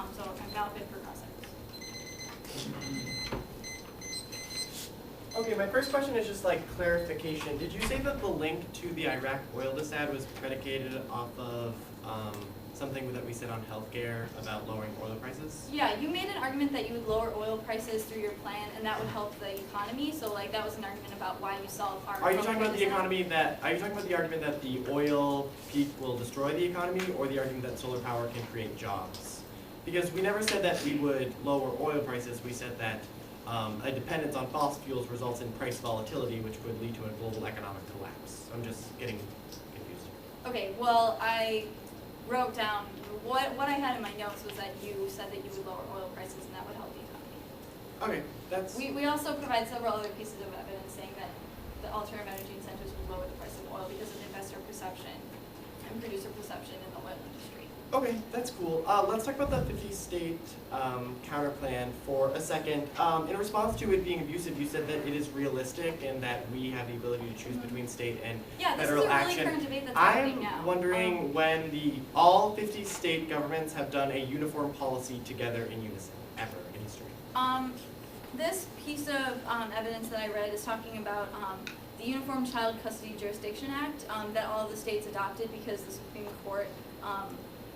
So I'm now been progressive. Okay, my first question is just like clarification. Did you say that the link to the Iraq oil diss ad was predicated off of something that we said on healthcare about lowering oil prices? Yeah, you made an argument that you would lower oil prices through your plan, and that would help the economy. So like that was an argument about why you solve our. Are you talking about the economy that? Are you talking about the argument that the oil peak will destroy the economy, or the argument that solar power can create jobs? Because we never said that we would lower oil prices. We said that a dependence on fossil fuels results in price volatility, which could lead to a global economic collapse. I'm just getting confused. Okay, well I wrote down what I had in my notes was that you said that you would lower oil prices and that would help the economy. Okay, that's. We also provide several other pieces of evidence saying that the alternative energy incentives would lower the price of oil because of investor perception and producer perception in the oil industry. Okay, that's cool. Let's talk about the 50-state counter plan for a second. In response to it being abusive, you said that it is realistic and that we have the ability to choose between state and federal this is a action. really current debate that's happening now. I'm wondering when all 50 state governments have done a uniform policy together in unison, ever in history. This piece of evidence that I read is talking about the Uniform Child Custody Jurisdiction Act that all of the states adopted because the Supreme Court.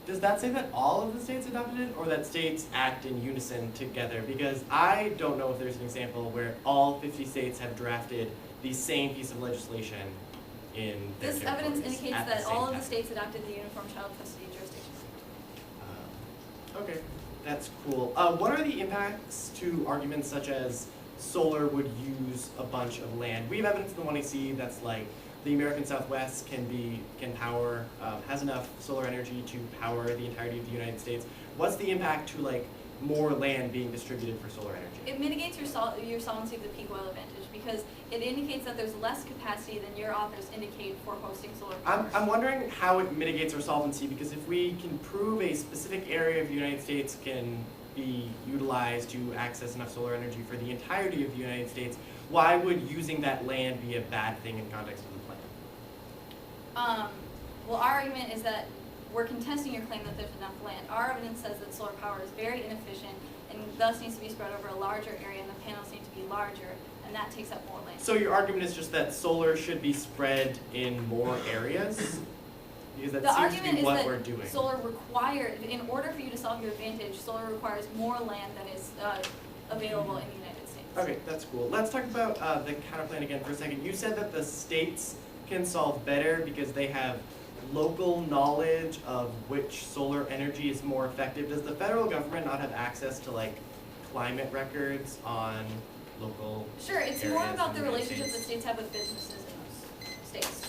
Does that say that all of the states adopted it, or that states act in unison together? Because I don't know if there's an example where all 50 states have drafted the same piece of legislation in their This evidence territories indicates at that the all same of the time. states adopted the Uniform Child Custody Jurisdiction Act. Okay, that's cool. What are the impacts to arguments such as solar would use a bunch of land? We have evidence in the 1AC that's like the American Southwest has enough solar energy to power the entirety of the United States. What's the impact to like more land being distributed for solar energy? It mitigates your solvency of the peak oil advantage because it indicates that there's less capacity than your authors indicate for hosting solar power. I'm wondering how it mitigates our solvency, because if we can prove a specific area of the United States can be utilized to access enough solar energy for the entirety of the United States, why would using that land be a bad thing in context of the plan? Well, our argument is that we're contesting your claim that there's enough land. Our evidence says that solar power is very inefficient and thus needs to be spread over a larger area and the panels need to be larger, and that takes up more land. So your argument is just that solar should be spread in more areas? Because that seems to be what we're doing. Solar requires, in order for you to solve your advantage, solar requires more land than is available in the United States. Okay, that's cool. Let's talk about the counterplan again for a second. You said that the states can solve better because they have local knowledge of which solar energy is more effective. Does the federal government not have access to like climate records on local Sure, it's areas more about in the United relationship States? that states have with businesses in those states.